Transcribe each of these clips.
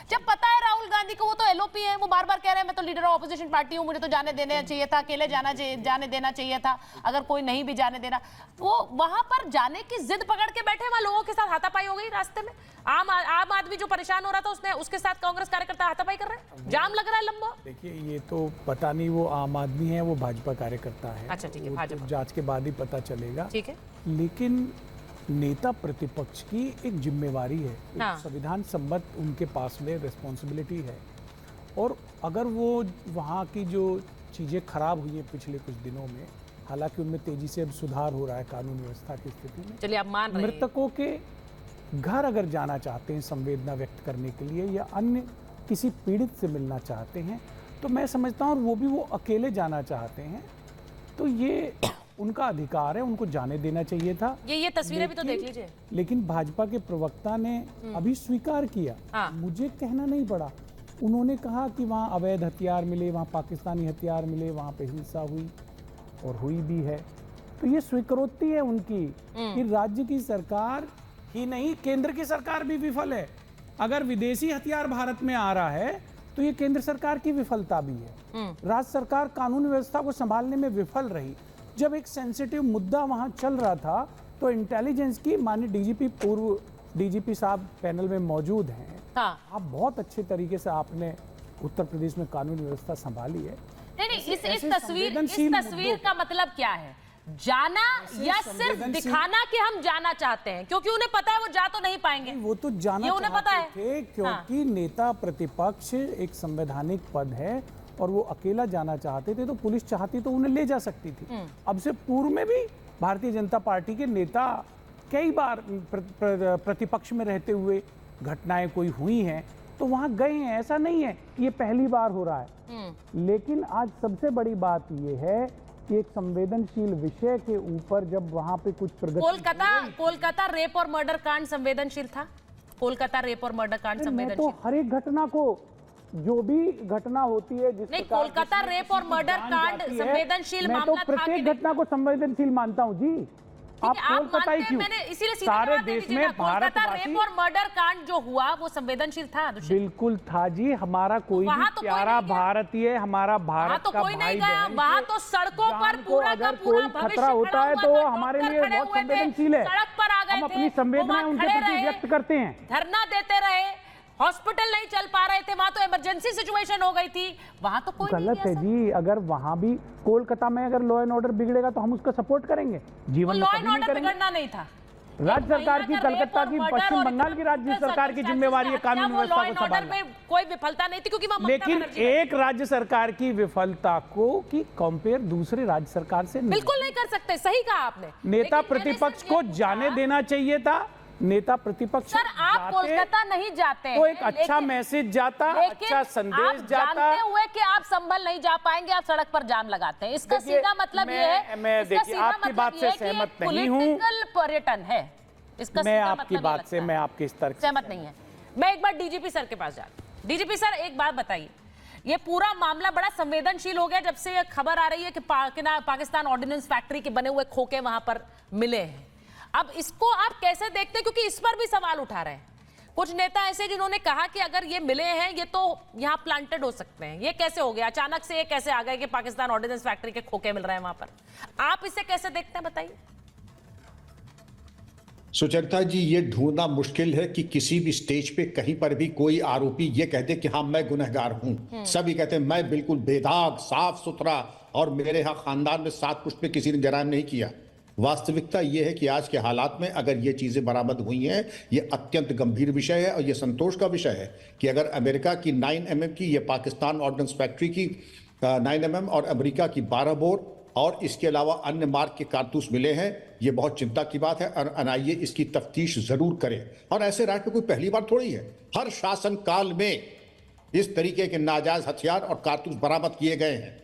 जब पता है राहुल गांधी को वो तो एलओपी है, वो बार बार कह रहे हैं मैं तो लीडर ऑफ ऑपोजिशन पार्टी हूं, मुझे तो जाने देना चाहिए था, अकेले जाने देना चाहिए था, अगर कोई नहीं भी जाने देना। वो वहां पर जाने की जिद पकड़ के बैठे, वहां लोगों के साथ हाथापाई हो गई रास्ते में। आम आदमी जो परेशान हो रहा था उसके साथ कांग्रेस कार्यकर्ता हाथापाई कर रहे हैं, जाम लग रहा है लंबा। देखिए ये तो पता नहीं वो आम आदमी है वो भाजपा कार्यकर्ता है। अच्छा ठीक है, भाजपा जांच के बाद ही पता चलेगा। ठीक है, लेकिन नेता प्रतिपक्ष की एक जिम्मेवारी है, हाँ। संविधान सम्मत उनके पास में रिस्पॉन्सिबिलिटी है, और अगर वो वहाँ की जो चीज़ें खराब हुई हैं पिछले कुछ दिनों में, हालांकि उनमें तेजी से अब सुधार हो रहा है कानून व्यवस्था की स्थिति में, चलिए आप मान रहे हैं। मृतकों के घर अगर जाना चाहते हैं संवेदना व्यक्त करने के लिए या अन्य किसी पीड़ित से मिलना चाहते हैं, तो मैं समझता हूँ, और वो भी वो अकेले जाना चाहते हैं, तो ये उनका अधिकार है, उनको जाने देना चाहिए था। ये तस्वीरें भी तो देख लीजिए। लेकिन भाजपा के प्रवक्ता ने अभी स्वीकार किया, हाँ। मुझे कहना नहीं पड़ा, उन्होंने कहा कि वहाँ अवैध हथियार मिले, वहाँ पाकिस्तानी हथियार मिले, वहाँ पे हिंसा हुई और हुई भी है। तो ये स्वीकारोक्ति है उनकी कि राज्य की सरकार ही नहीं, केंद्र की सरकार भी विफल है। अगर विदेशी हथियार भारत में आ रहा है तो ये केंद्र सरकार की विफलता भी है। राज्य सरकार कानून व्यवस्था को संभालने में विफल रही। जब एक सेंसिटिव मुद्दा वहां चल रहा था तो इंटेलिजेंस की माननीय डीजीपी, पूर्व डीजीपी साहब पैनल में मौजूद हैं। हाँ। आप बहुत अच्छे तरीके से आपने उत्तर प्रदेश में कानून व्यवस्था संभाली है। नहीं, इस तस्वीर का मतलब क्या है? जाना या सिर्फ दिखाना कि हम जाना चाहते हैं, क्योंकि उन्हें पता है वो जा तो नहीं पाएंगे। वो तो जाना ये उन्हें पता है थे, क्योंकि नेता प्रतिपक्ष एक संवैधानिक पद है और वो अकेला जाना चाहते थे, तो पुलिस चाहती तो उन्हें ले जा सकती थी। अब से पूर्व में भी भारतीय जनता पार्टी के नेता कई बार प्रतिपक्ष में रहते हुए घटनाएं कोई हुई हैं तो वहां गए हैं, ऐसा नहीं है कि ये पहली बार हो रहा है। लेकिन आज सबसे बड़ी बात ये है कि एक संवेदनशील विषय के ऊपर जब वहां पे कुछ प्रगति, कोलकाता रेप और मर्डर कांड संवेदनशील था। कोलकाता रेप और मर्डर कांड संवेदनशील, तो हर एक घटना को, जो भी घटना होती है जिस नहीं, कोलकाता रेप और मर्डर कांड संवेदनशील मामला था। प्रत्येक घटना को संवेदनशील मानता हूँ जी। आप कोलकाता ही क्यों, मैंने इसीलिए सारे देश में कोलकाता रेप और मर्डर कांड जो हुआ वो संवेदनशील था। बिल्कुल था जी। हमारा कोई भी प्यारा भारतीय, हमारा भारत का भाई बहन, वहां तो सड़कों पर पूरा का पूरा खतरा होता है तो वो हमारे लिए बहुत संवेदनशील है। सड़क पर आ गए, हम अपनी संवेदनाएं उनके प्रति व्यक्त करते हैं। धरना देते रहे, हॉस्पिटल नहीं चल पा रहे थे, वहां तो इमरजेंसी सिचुएशन हो गई थी, वहां तो कोई गलत है जी। अगर वहां भी कोलकाता में अगर लॉ एंड ऑर्डर बिगड़ेगा तो हम उसका सपोर्ट करेंगे। जीवन में लॉ एंड ऑर्डर बिगड़ना नहीं था। राज्य सरकार की, कलकत्ता की, पश्चिम बंगाल की राज्य सरकार की जिम्मेवारी है कानून व्यवस्था को संभालना। कोई विफलता नहीं थी क्योंकि वहां लेकिन एक राज्य सरकार की विफलता को की कंपेयर दूसरे राज्य सरकार से बिल्कुल नहीं कर सकते। सही कहा आपने। नेता प्रतिपक्ष को जाने देना चाहिए था। नेता प्रतिपक्ष सर, आप कोलकाता नहीं जाते हैं तो एक अच्छा मैसेज जाता, अच्छा संदेश जाता। जानते हुए कि आप संभल नहीं जा पाएंगे, आप सड़क पर जाम लगाते हैं। इसका सीधा मतलब ये है, मैं देखिए आपकी बात से सहमत नहीं हूँ। पर्यटन है इसका, मैं आपकी बात से, मैं आपके इस तर्क से सहमत नहीं है। मैं एक बार डीजीपी सर के पास जाती हूं। डीजीपी सर, एक बात बताइए, ये पूरा मामला बड़ा संवेदनशील हो गया जब से ये खबर आ रही है कि पाकिस्तान ऑर्डिनेंस फैक्ट्री के बने हुए खोखे वहां पर मिले हैं। अब इसको आप कैसे देखते हैं, क्योंकि इस पर भी सवाल उठा रहे हैं कुछ नेता ऐसे जिन्होंने कहा कि अगर ये मिले हैं ये तो यहाँ प्लांटेड हो सकते हैं। ये कैसे हो गया अचानक से, ये कैसे आ गए कि पाकिस्तान ऑर्डिनेंस फैक्ट्री के खोखे मिल रहे हैं वहां पर? आप इसे कैसे देखते हैं, बताइए। सुचरिता जी, ये ढूंढना मुश्किल है कि किसी भी स्टेज पे कहीं पर भी कोई आरोपी ये कहते कि हाँ मैं गुनहगार हूं। सभी कहते हैं मैं बिल्कुल बेदाग, साफ सुथरा, और मेरे यहाँ खानदान में 7 पुश्त पे किसी ने जराइम नहीं किया। वास्तविकता यह है कि आज के हालात में अगर ये चीज़ें बरामद हुई हैं, ये अत्यंत गंभीर विषय है और ये संतोष का विषय है कि अगर अमेरिका की 9mm की, ये पाकिस्तान ऑर्डिनेंस फैक्ट्री की 9mm और अमेरिका की 12 बोर और इसके अलावा अन्य मार्क के कारतूस मिले हैं, ये बहुत चिंता की बात है और एनआईए इसकी तफ्तीश जरूर करे। और ऐसे राज्य में कोई पहली बार थोड़ी है, हर शासन काल में इस तरीके के नाजायज हथियार और कारतूस बरामद किए गए हैं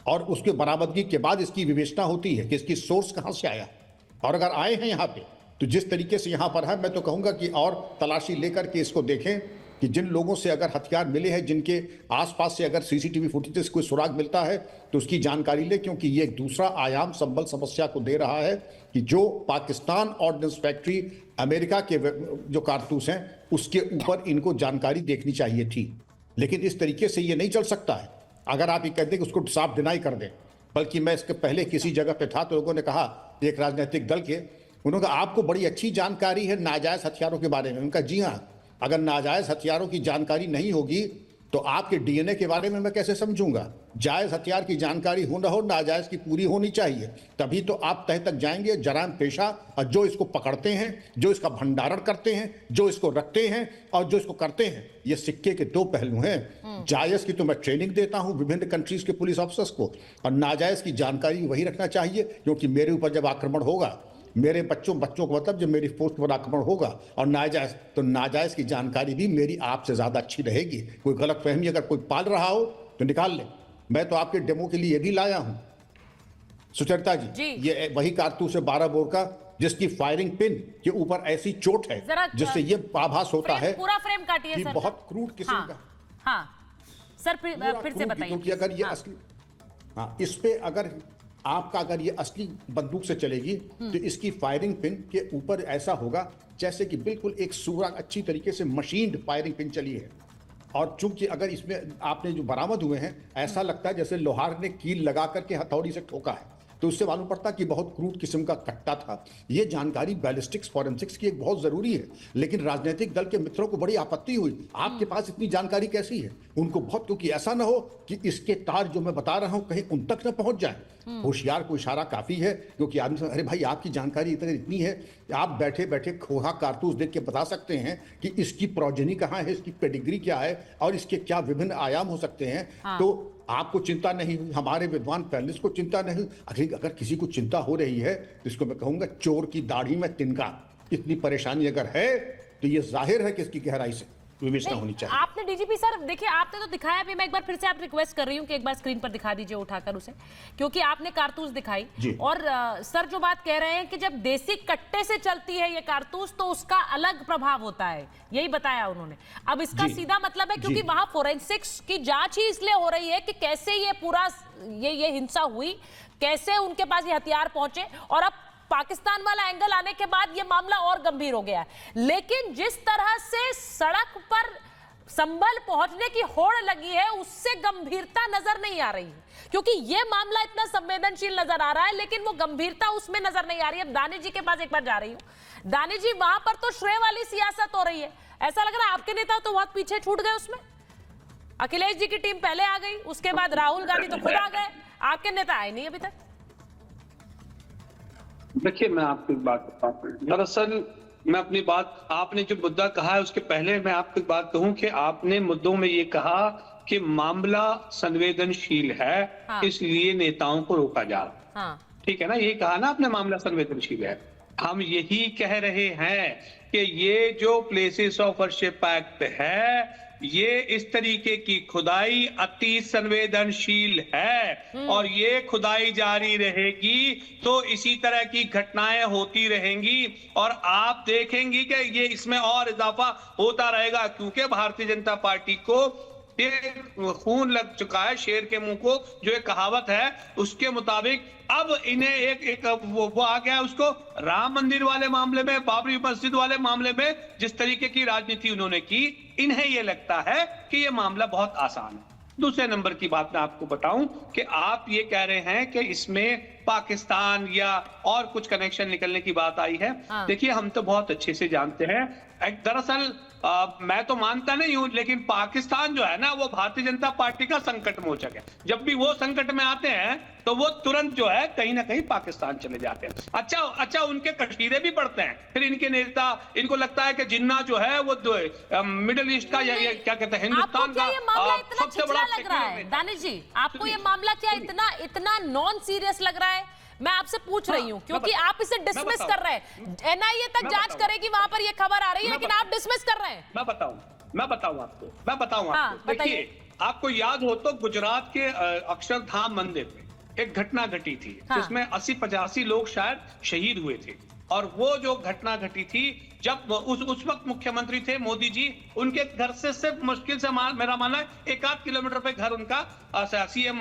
और उसके बरामदगी के बाद इसकी विवेचना होती है कि इसकी सोर्स कहां से आया। और अगर आए हैं यहाँ पे तो जिस तरीके से यहाँ पर है, मैं तो कहूँगा कि और तलाशी लेकर के इसको देखें कि जिन लोगों से अगर हथियार मिले हैं, जिनके आसपास से अगर सीसीटीवी फुटेज से कोई सुराग मिलता है तो उसकी जानकारी ले, क्योंकि ये एक दूसरा आयाम संबल समस्या को दे रहा है कि जो पाकिस्तान ऑर्डिनेंस फैक्ट्री अमेरिका के जो कारतूस हैं उसके ऊपर इनको जानकारी देखनी चाहिए थी। लेकिन इस तरीके से ये नहीं चल सकता है। अगर आप ये कहते हैं कि उसको साफ डिनाई कर दें, बल्कि मैं इसके पहले किसी जगह पे था तो लोगों ने कहा, एक राजनीतिक दल के, उन्होंने कहा आपको बड़ी अच्छी जानकारी है नाजायज हथियारों के बारे में। उनका जी हाँ, अगर नाजायज हथियारों की जानकारी नहीं होगी तो आपके डीएनए के बारे में मैं कैसे समझूंगा। जायज हथियार की जानकारी हो ना हो, नाजायज की पूरी होनी चाहिए, तभी तो आप तह तक जाएंगे। जराइम पेशा और जो इसको पकड़ते हैं, जो इसका भंडारण करते हैं, जो इसको रखते हैं और जो इसको करते हैं, ये सिक्के के दो पहलू हैं। जायज की तो मैं ट्रेनिंग देता हूं विभिन्न कंट्रीज के पुलिस ऑफिसर्स को, और नाजायज की जानकारी वही रखना चाहिए, क्योंकि मेरे ऊपर जब आक्रमण होगा, मेरे बच्चों को मतलब जब मेरी पोस्ट पर आक्रमण होगा और नाजायज, तो नाजायज की जानकारी भी मेरी आपसे ज्यादा अच्छी रहेगी। कोई गलत फहमी अगर कोई पाल रहा हो तो निकाल ले। मैं तो आपके डेमो के लिए ये भी लाया हूं सुचरिता जी, ये वही कारतूस है 12 बोर का, जिसकी फायरिंग पिन के ऊपर ऐसी चोट है जिससे ये आभास होता है पूरा फ्रेम काटिए कि सर, बहुत क्रूड किस्म का। हाँ सर, फिर से बताइए। क्योंकि अगर ये असली, हाँ, इस पे अगर आपका अगर ये असली बंदूक से चलेगी तो इसकी फायरिंग पिन के ऊपर ऐसा होगा जैसे कि बिल्कुल एक सुराग, अच्छी तरीके से मशीन्ड फायरिंग पिन चली है। और चूंकि अगर इसमें आपने जो बरामद हुए हैं, ऐसा लगता है जैसे लोहार ने कील लगा करके हथौड़ी से ठोका है, तो उससे मालूम पड़ता कि बहुत क्रूड किस्म का कट्टा था। ये जानकारी बैलिस्टिक्स फॉरेंसिक्स की एक बहुत जरूरी है, लेकिन राजनीतिक दल के मित्रों को बड़ी आपत्ति हुई, आपके पास इतनी जानकारी कैसी है। उनको बहुत, क्योंकि ऐसा ना हो कि इसके तार जो मैं बता रहा हूं कहीं उन तक न पहुंच जाए। होशियार को इशारा काफी है, क्योंकि आदमी, अरे भाई आपकी जानकारी इतनी है, आप बैठे बैठे खोहा कारतूस देख के बता सकते हैं कि इसकी प्रोजेनी कहाँ है, इसकी पेडिग्री क्या है और इसके क्या विभिन्न आयाम हो सकते हैं। तो आपको चिंता नहीं हुई, हमारे विद्वान पैनलिस्ट को चिंता नहीं हुई। अगर किसी को चिंता हो रही है तो इसको मैं कहूंगा चोर की दाढ़ी में तिनका। इतनी परेशानी अगर है तो ये जाहिर है कि इसकी गहराई से विवेचना होनी चाहिए। आपने डीजीपी सर देखिए, आपने तो दिखाया भी, मैं एक बार फिर से आप रिक्वेस्ट कर रही हूँ कि एक बार स्क्रीन पर दिखा दीजिए उठाकर उसे, क्योंकि आपने कारतूस दिखाई। और सर जो बात कह रहे हैं कि जब देसी कट्टे से चलती है ये कारतूस तो उसका अलग प्रभाव होता है, यही बताया उन्होंने। अब इसका सीधा मतलब है, क्योंकि वहां फोरेंसिक्स की जांच ही इसलिए हो रही है कि कैसे ये पूरा ये हिंसा हुई, कैसे उनके पास ये हथियार पहुंचे, और अब पाकिस्तान वाला एंगल आने के बाद ये मामला और गंभीर हो गया है। लेकिन जिस तरह से सड़क पर संभल पहुंचने की होड़ लगी है, उससे गंभीरता नजर नहीं आ रही है, क्योंकि ये मामला इतना संवेदनशील नजर आ रहा है, लेकिन वो गंभीरता उसमें नजर नहीं आ रही है। अब दानी जी के पास एक बार जा रही हूं। दानी जी, वहां पर तो श्रेय वाली सियासत हो रही है, ऐसा लग रहा है आपके नेता तो बहुत पीछे छूट गए उसमें। अखिलेश जी की टीम पहले आ गई, उसके बाद राहुल गांधी तो खुद आ गए, आपके नेता आए नहीं अभी तक। देखिए, मैं आपको एक बात बताऊं, दरअसल मैं अपनी बात, आपने जो मुद्दा कहा है उसके पहले मैं आपको एक बात कहूं कि आपने मुद्दों में ये कहा कि मामला संवेदनशील है, इसलिए नेताओं को रोका जा रहा है। ठीक है ना, ये कहा ना आपने, मामला संवेदनशील है। हम यही कह रहे हैं कि ये जो प्लेसेस ऑफ वर्शिप एक्ट है, ये इस तरीके की खुदाई अति संवेदनशील है और ये खुदाई जारी रहेगी तो इसी तरह की घटनाएं होती रहेंगी और आप देखेंगी कि ये इसमें और इजाफा होता रहेगा, क्योंकि भारतीय जनता पार्टी को खून लग चुका है शेर के मुंह को, जो एक कहावत है उसके मुताबिक। अब इन्हें एक वो आ गया उसको, राम मंदिर वाले मामले में, बाबरी मस्जिद वाले मामले में जिस तरीके की राजनीति उन्होंने की, इन्हें यह लगता है कि यह मामला बहुत आसान है। दूसरे नंबर की बात मैं आपको बताऊं कि आप ये कह रहे हैं कि इसमें पाकिस्तान या और कुछ कनेक्शन निकलने की बात आई है। देखिए, हम तो बहुत अच्छे से जानते हैं, दरअसल मैं तो मानता नहीं हूं, लेकिन पाकिस्तान जो है ना, वो भारतीय जनता पार्टी का संकट मोचक है। जब भी वो संकट में आते हैं तो वो तुरंत जो है कहीं ना कहीं पाकिस्तान चले जाते हैं। अच्छा उनके कशीरे भी पड़ते हैं, फिर इनके नेता, इनको लगता है कि जिन्ना जो है वो मिडिल ईस्ट का या क्या कहते हैं, हिंदुस्तान का सबसे बड़ा लग रहा है। दानिश जी, आपको ये मामला क्या इतना नॉन सीरियस लग रहा है? मैं आपसे पूछ रही हूँ क्योंकि आप इसे डिसमिस कर रहे हैं। एनआईए तक जांच करेगी, वहां पर ये खबर आ रही है, लेकिन आप डिसमिस कर रहे हैं। मैं बताऊं आपको। देखिए, आपको याद हो तो गुजरात के अक्षरधाम मंदिर में एक घटना घटी थी, जिसमें 80-85 लोग शायद शहीद हुए थे। और वो जो घटना घटी थी, जब उस वक्त मुख्यमंत्री थे मोदी जी, उनके घर से सिर्फ मुश्किल से मेरा मानना है 1-8 किलोमीटर पे घर उनका सीएम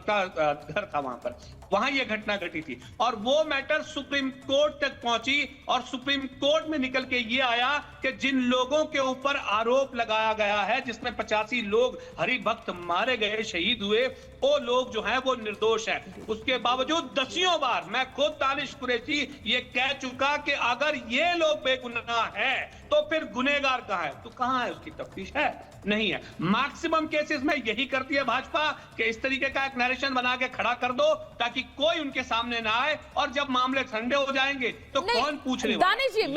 का घर था वहां पर, वहां ये घटना घटी थी। और वो मैटर सुप्रीम कोर्ट तक पहुंची और सुप्रीम कोर्ट में निकल के ये आया कि जिन लोगों के ऊपर आरोप लगाया गया है, जिसमें 85 लोग हरि भक्त मारे गए, शहीद हुए, वो लोग जो है वो निर्दोष है। उसके बावजूद दसियों बार मैं खुद दानिश कुरैशी ये कह चुका कि अगर ये लोग बेगुनाह है तो फिर गुनहगार कहां है? तो कहां है उसकी तफ्तीश? है नहीं है। मैक्सिमम केसेस में यही करती है भाजपा कि इस तरीके का एक नरेशन बना के खड़ा कर दो ताकि कोई उनके सामने ना आए, और जब मामले ठंडे हो जाएंगे तो कौन पूछ रहे? दानिश जी